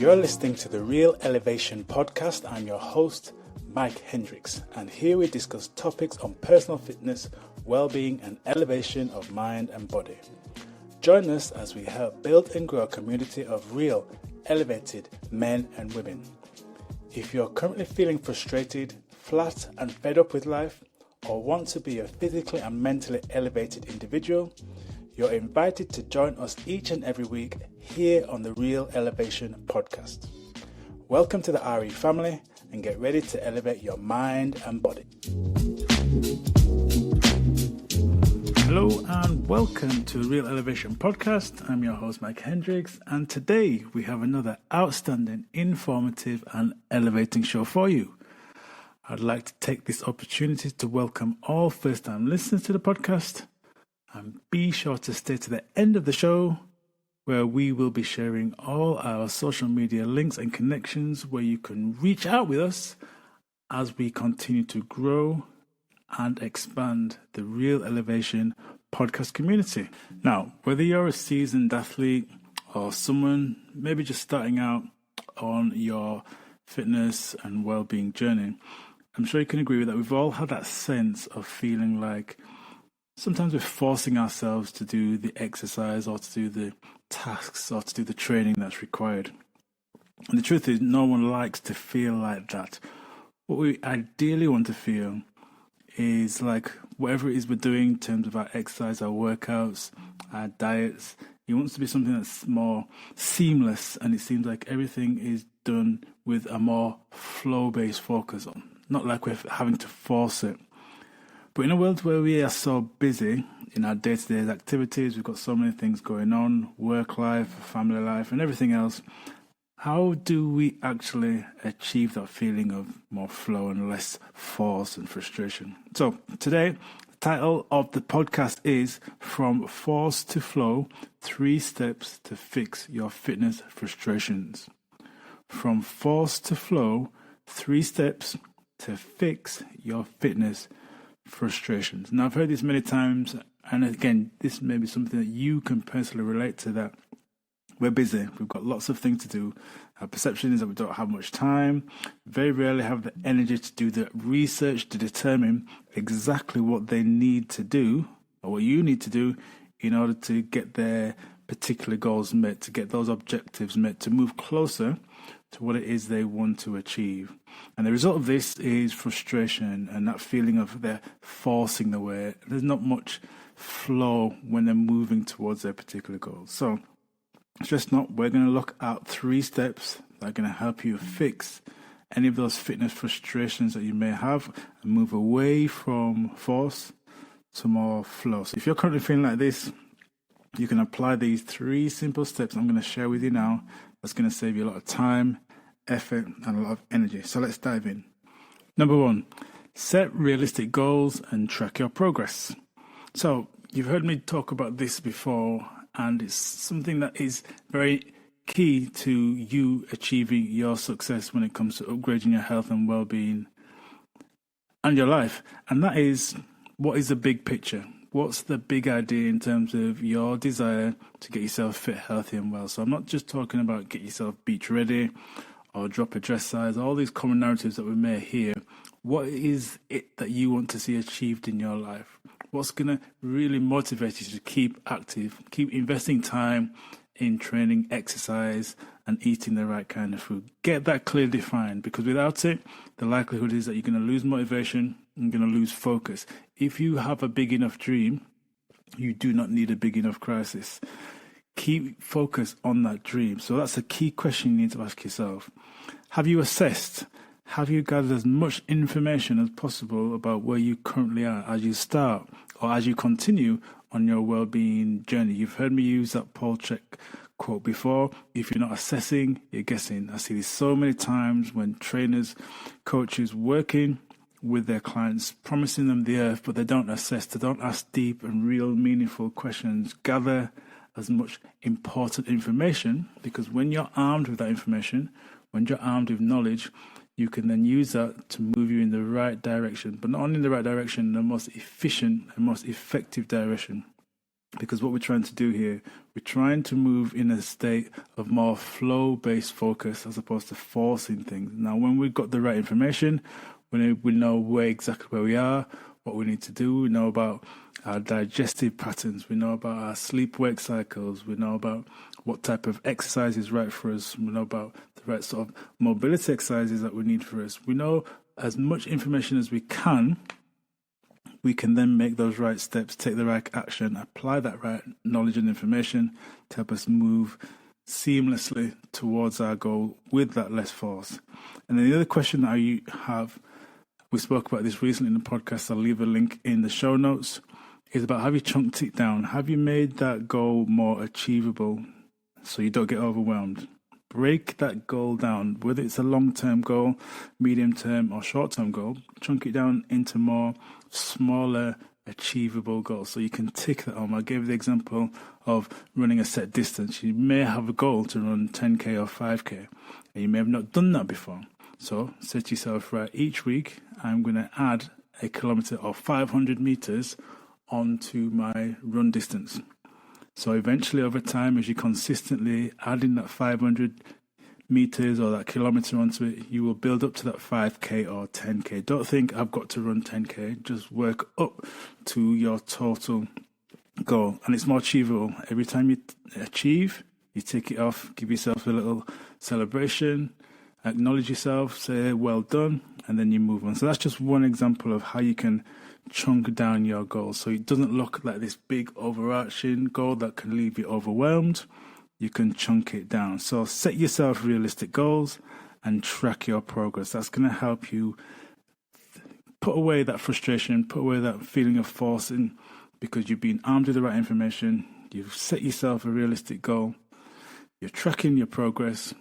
You're listening to the Real Elevation podcast. I'm your host, Mike Hendricks, and here we discuss topics on personal fitness, well-being, and elevation of mind and body. Join us as we help build and grow a community of real, elevated men and women. If you're currently feeling frustrated, flat, and fed up with life, or want to be a physically and mentally elevated individual, you're invited to join us each and every week here on the Real Elevation podcast. Welcome to the RE family and get ready to elevate your mind and body. Hello and welcome to the Real Elevation podcast. I'm your host Mike Hendricks, and today we have another outstanding, informative and elevating show for you. I'd like to take this opportunity to welcome all first-time listeners to the podcast, and be sure to stay to the end of the show where we will be sharing all our social media links and connections where you can reach out with us as we continue to grow and expand the Real Elevation podcast community. Now, whether you're a seasoned athlete or someone maybe just starting out on your fitness and well-being journey, I'm sure you can agree with that. We've all had that sense of feeling like sometimes we're forcing ourselves to do the exercise or to do the tasks or to do the training that's required. And the truth is, no one likes to feel like that. What we ideally want to feel is like whatever it is we're doing in terms of our exercise, our workouts, our diets, it wants to be something that's more seamless, and it seems like everything is done with a more flow-based focus on, not like we're having to force it. But in a world where we are so busy in our day-to-day activities, we've got so many things going on, work life, family life, and everything else, how do we actually achieve that feeling of more flow and less force and frustration? So today, the title of the podcast is From Force to Flow, 3 Steps to Fix Your Fitness Frustrations. From Force to Flow, 3 Steps to Fix Your Fitness Frustrations. Now, I've heard this many times, and again, this may be something that you can personally relate to, that we're busy, we've got lots of things to do. Our perception is that we don't have much time, very rarely have the energy to do the research to determine exactly what they need to do, or what you need to do in order to get their particular goals met, to get those objectives met, to move closer to what it is they want to achieve. And the result of this is frustration and that feeling of they're forcing the way. There's not much flow when they're moving towards their particular goals. So stress not, we're going to look at 3 steps that are going to help you fix any of those fitness frustrations that you may have and move away from force to more flow. So if you're currently feeling like this, you can apply these 3 simple steps I'm going to share with you now. That's going to save you a lot of time, effort, and a lot of energy. So let's dive in. Number 1, set realistic goals and track your progress. So you've heard me talk about this before, and it's something that is very key to you achieving your success when it comes to upgrading your health and well-being and your life. And that is, what is the big picture? What's the big idea in terms of your desire to get yourself fit, healthy and well? So I'm not just talking about get yourself beach ready or drop a dress size, all these common narratives that we may hear. What is it that you want to see achieved in your life? What's going to really motivate you to keep active, keep investing time in training, exercise and eating the right kind of food? Get that clearly defined, because without it, the likelihood is that you're going to lose motivation, you're going to lose focus. If you have a big enough dream, you do not need a big enough crisis. Keep focus on that dream. So that's a key question you need to ask yourself. Have you assessed? Have you gathered as much information as possible about where you currently are as you start or as you continue on your well-being journey? You've heard me use that Paul Chek quote before. If you're not assessing, you're guessing. I see this so many times when trainers, coaches working with their clients, promising them the earth, but they don't assess, they don't ask deep and real meaningful questions, gather as much important information, because when you're armed with that information, when you're armed with knowledge, you can then use that to move you in the right direction, but not only in the right direction, the most efficient and most effective direction. Because what we're trying to do here, we're trying to move in a state of more flow-based focus as opposed to forcing things. Now, when we've got the right information, we know exactly where we are, what we need to do. We know about our digestive patterns. We know about our sleep-wake cycles. We know about what type of exercise is right for us. We know about the right sort of mobility exercises that we need for us. We know as much information as we can then make those right steps, take the right action, apply that right knowledge and information to help us move seamlessly towards our goal with that less force. And then the other question that you have, we spoke about this recently in the podcast, I'll leave a link in the show notes, is about have you chunked it down? Have you made that goal more achievable so you don't get overwhelmed? Break that goal down, whether it's a long-term goal, medium-term or short-term goal, chunk it down into more smaller, achievable goals so you can tick that on. I gave the example of running a set distance. You may have a goal to run 10k or 5k, and you may have not done that before. So say to yourself, right, each week I'm going to add a kilometer or 500 meters onto my run distance. So eventually over time, as you consistently adding that 500 meters or that kilometer onto it, you will build up to that 5k or 10k. Don't think I've got to run 10k, just work up to your total goal. And it's more achievable. Every time you achieve, you take it off, give yourself a little celebration, acknowledge yourself, say well done, and then you move on. So that's just one example of how you can chunk down your goals so it doesn't look like this big overarching goal that can leave you overwhelmed. You can chunk it down. So set yourself realistic goals and track your progress. That's going to help you put away that frustration, put away that feeling of forcing, because you've been armed with the right information. You've set yourself a realistic goal. You're tracking your progress,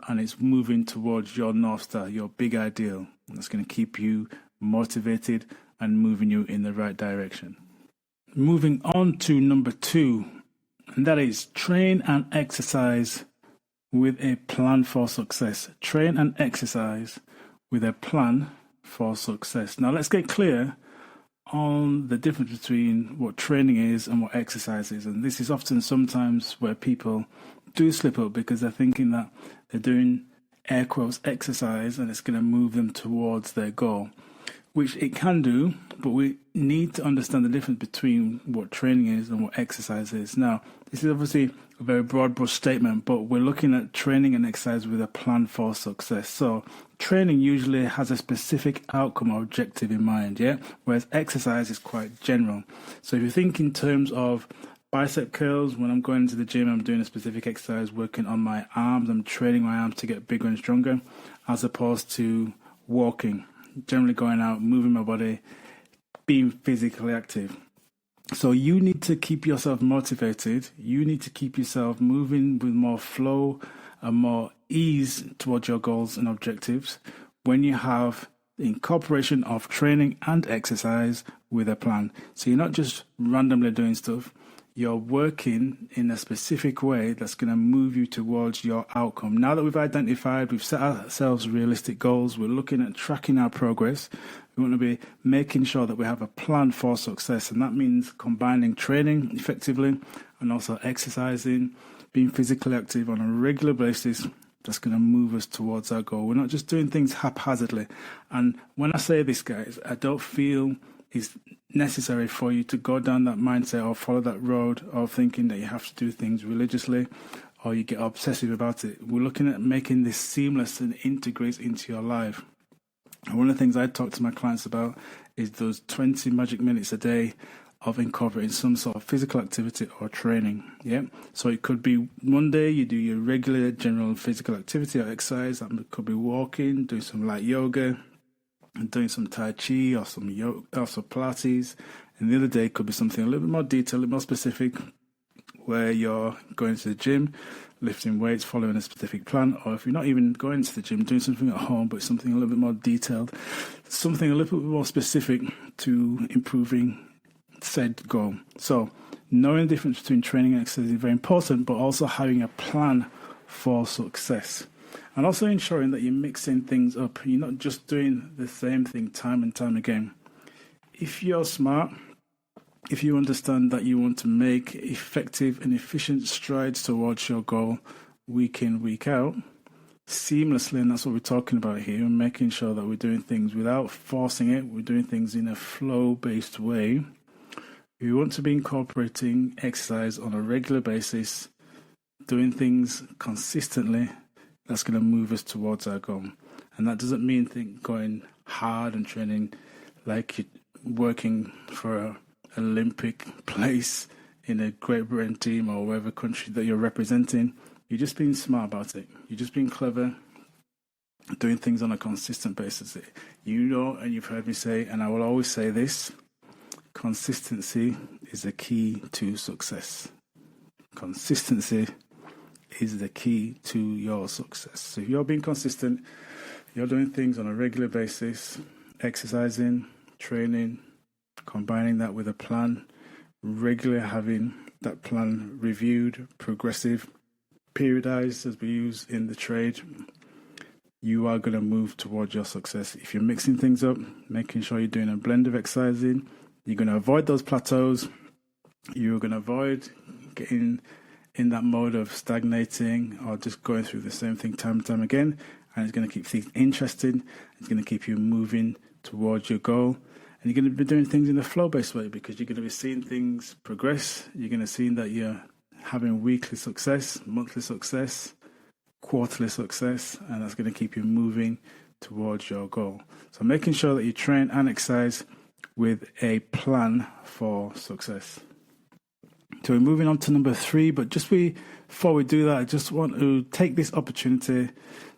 and it's moving towards your North Star, your big ideal. And that's going to keep you motivated and moving you in the right direction. Moving on to number 2, and that is train and exercise with a plan for success. Train and exercise with a plan for success. Now let's get clear on the difference between what training is and what exercise is. And this is often sometimes where people do slip up because they're thinking that they're doing air quotes exercise and it's going to move them towards their goal, which it can do, but we need to understand the difference between what training is and what exercise is. Now, this is obviously a very broad brush statement, but we're looking at training and exercise with a plan for success. So training usually has a specific outcome or objective in mind, whereas exercise is quite general. So if you think in terms of bicep curls, when I'm going to the gym, I'm doing a specific exercise, working on my arms, I'm training my arms to get bigger and stronger, as opposed to walking, generally going out, moving my body, being physically active. So you need to keep yourself motivated. You need to keep yourself moving with more flow and more ease towards your goals and objectives when you have the incorporation of training and exercise with a plan. So you're not just randomly doing stuff. You're working in a specific way that's going to move you towards your outcome. Now that we've set ourselves realistic goals, we're looking at tracking our progress. We want to be making sure that we have a plan for success. And that means combining training effectively and also exercising, being physically active on a regular basis. That's going to move us towards our goal. We're not just doing things haphazardly. And when I say this, guys, I don't feel it's necessary for you to go down that mindset or follow that road of thinking that you have to do things religiously or you get obsessive about it. We're looking at making this seamless and integrate into your life. And one of the things I talk to my clients about is those 20 magic minutes a day of incorporating some sort of physical activity or training. So it could be one day you do your regular general physical activity or exercise. That could be walking, doing some light yoga, and doing some Tai Chi or some yoga, or some Pilates. And the other day could be something a little bit more detailed, a little more specific, where you're going to the gym, lifting weights, following a specific plan, or if you're not even going to the gym, doing something at home, but something a little bit more detailed, something a little bit more specific to improving said goal. So knowing the difference between training and exercise is very important, but also having a plan for success. And also ensuring that you're mixing things up. You're not just doing the same thing time and time again. If you're smart if you understand that you want to make effective and efficient strides towards your goal week in, week out, seamlessly, and that's what we're talking about here, making sure that we're doing things without forcing it, we're doing things in a flow-based way. We want to be incorporating exercise on a regular basis, doing things consistently. That's going to move us towards our goal. And that doesn't mean going hard and training like you're working for an Olympic place in a Great Britain team or whatever country that you're representing. You're just being smart about it. You're just being clever, doing things on a consistent basis. You know, and you've heard me say, and I will always say this, consistency is the key to success. Consistency is the key to your success. So if you're being consistent, you're doing things on a regular basis, exercising, training, combining that with a plan, regularly having that plan reviewed, progressive, periodized as we use in the trade, you are going to move towards your success. If you're mixing things up, making sure you're doing a blend of exercising, you're going to avoid those plateaus. You're going to avoid getting in that mode of stagnating or just going through the same thing time and time again. And it's going to keep things interesting. It's going to keep you moving towards your goal. And you're going to be doing things in a flow-based way because you're going to be seeing things progress. You're going to see that you're having weekly success, monthly success, quarterly success, and that's going to keep you moving towards your goal. So making sure that you train and exercise with a plan for success. So we're moving on to number 3, but just before we do that, I just want to take this opportunity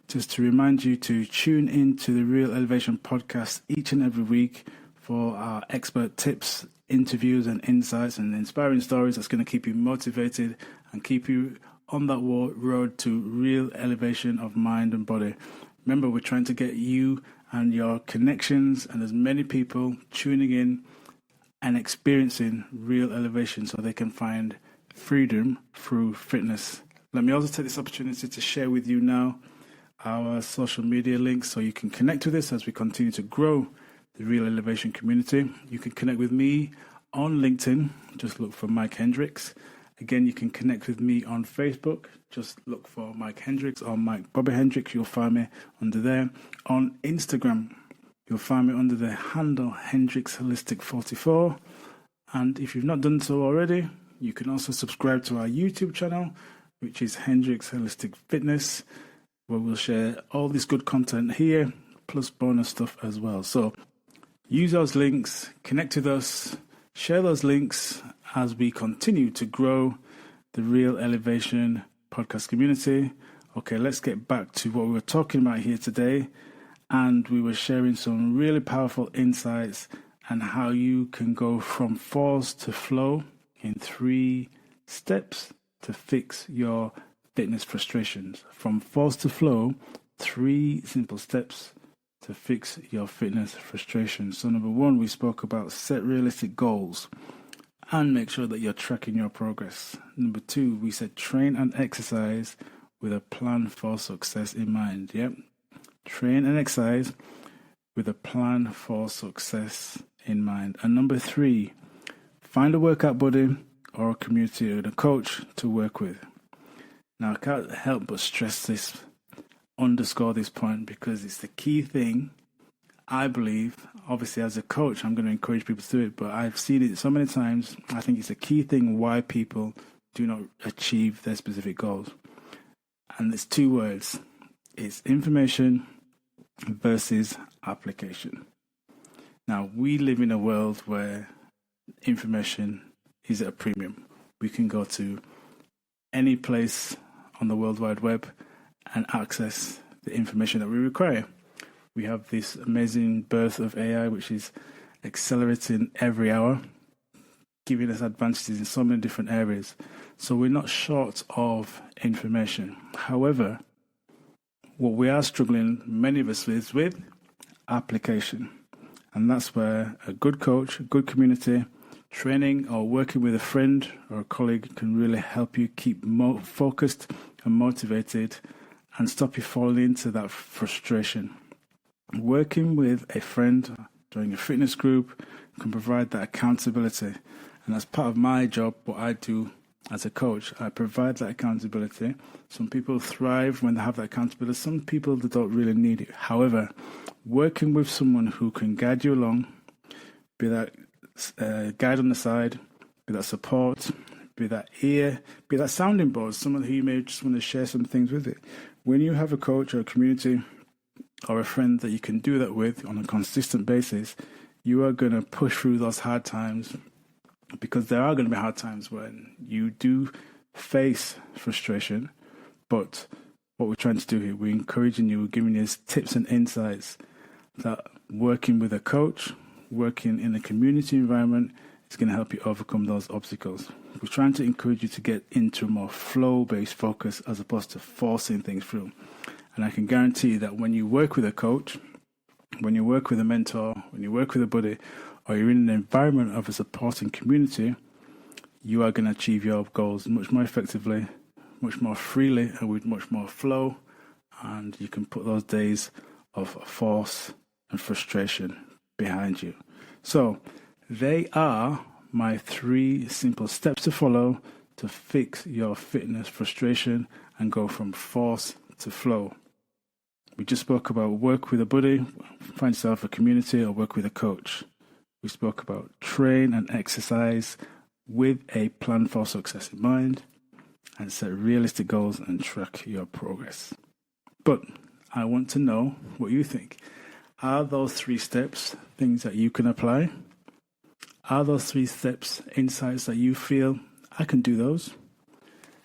just to remind you to tune in to the Real Elevation podcast each and every week for our expert tips, interviews and insights and inspiring stories that's going to keep you motivated and keep you on that road to real elevation of mind and body. Remember, we're trying to get you and your connections and as many people tuning in and experiencing real elevation so they can find freedom through fitness. Let me also take this opportunity to share with you now our social media links so you can connect with us as we continue to grow the Real Elevation community. You can connect with me on LinkedIn. Just look for Mike Hendricks. Again, you can connect with me on Facebook. Just look for Mike Hendricks or Mike Bobby Hendricks. You'll find me under there. On Instagram, you'll find me under the handle Hendricks Holistic 44. And if you've not done so already, you can also subscribe to our YouTube channel, which is Hendricks Holistic Fitness, where we'll share all this good content here, plus bonus stuff as well. So use those links, connect with us, share those links as we continue to grow the Real Elevation podcast community. Okay, let's get back to what we were talking about here today. And we were sharing some really powerful insights and how you can go from force to flow in 3 steps to fix your fitness frustrations. From force to flow, 3 simple steps to fix your fitness frustrations. So number 1, we spoke about set realistic goals and make sure that you're tracking your progress. Number 2, we said train and exercise with a plan for success in mind. Yep. Train and exercise with a plan for success in mind. And number 3, find a workout buddy or a community or a coach to work with. Now, I can't help but stress this, underscore this point, because it's the key thing, I believe. Obviously, as a coach, I'm going to encourage people to do it, but I've seen it so many times. I think it's a key thing why people do not achieve their specific goals. And it's 2 words. It's information versus application. Now, we live in a world where information is at a premium. We can go to any place on the World Wide Web and access the information that we require. We have this amazing birth of AI, which is accelerating every hour, giving us advantages in so many different areas. So we're not short of information. However, what we are struggling, many of us, is with application. And that's where a good coach, a good community, training or working with a friend or a colleague can really help you keep more focused and motivated and stop you falling into that frustration. Working with a friend during a fitness group can provide that accountability And that's part of my job, what I do as a coach. I provide that accountability. Some people thrive when they have that accountability. Some people, they don't really need it. However, working with someone who can guide you along, be that guide on the side, be that support, be that ear, be that sounding board, someone who you may just want to share some things with it. When you have a coach or a community or a friend that you can do that with on a consistent basis, you are going to push through those hard times, because there are going to be hard times when you do face frustration. But what we're trying to do here, we're encouraging you, we're giving you tips and insights that working with a coach, working in a community environment is going to help you overcome those obstacles. We're trying to encourage you to get into a more flow-based focus as opposed to forcing things through. And I can guarantee you that when you work with a coach, when you work with a mentor, when you work with a buddy, or you're in an environment of a supporting community, you are going to achieve your goals much more effectively, much more freely, and with much more flow. And you can put those days of force and frustration behind you. So they are my 3 simple steps to follow to fix your fitness frustration and go from force to flow. We just spoke about work with a buddy, find yourself a community, or work with a coach. We spoke about train and exercise with a plan for success in mind, and set realistic goals and track your progress. But I want to know what you think. Are those 3 steps things that you can apply? Are those 3 steps insights that you feel I can do those?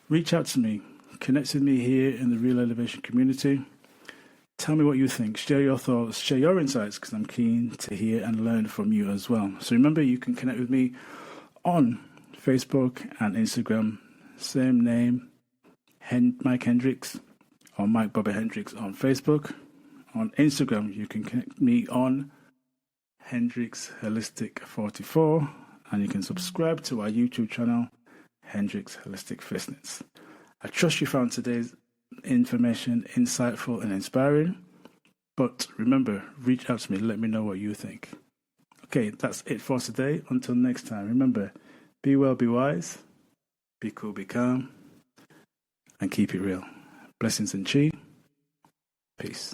Reach out to me. Connect with me here in the Real Elevation community. Tell me what you think. Share your thoughts. Share your insights, because I'm keen to hear and learn from you as well. So remember, you can connect with me on Facebook and Instagram. Same name, Mike Hendricks, or Mike Bobby Hendricks on Facebook. On Instagram, you can connect me on Hendricks Holistic 44, and you can subscribe to our YouTube channel, Hendricks Holistic Fitness. I trust you found today's information insightful and inspiring. But remember, reach out to me, let me know what you think. Okay, that's it for today. Until next time, remember, be well, be wise, be cool, be calm, and keep it real. Blessings and chi. Peace.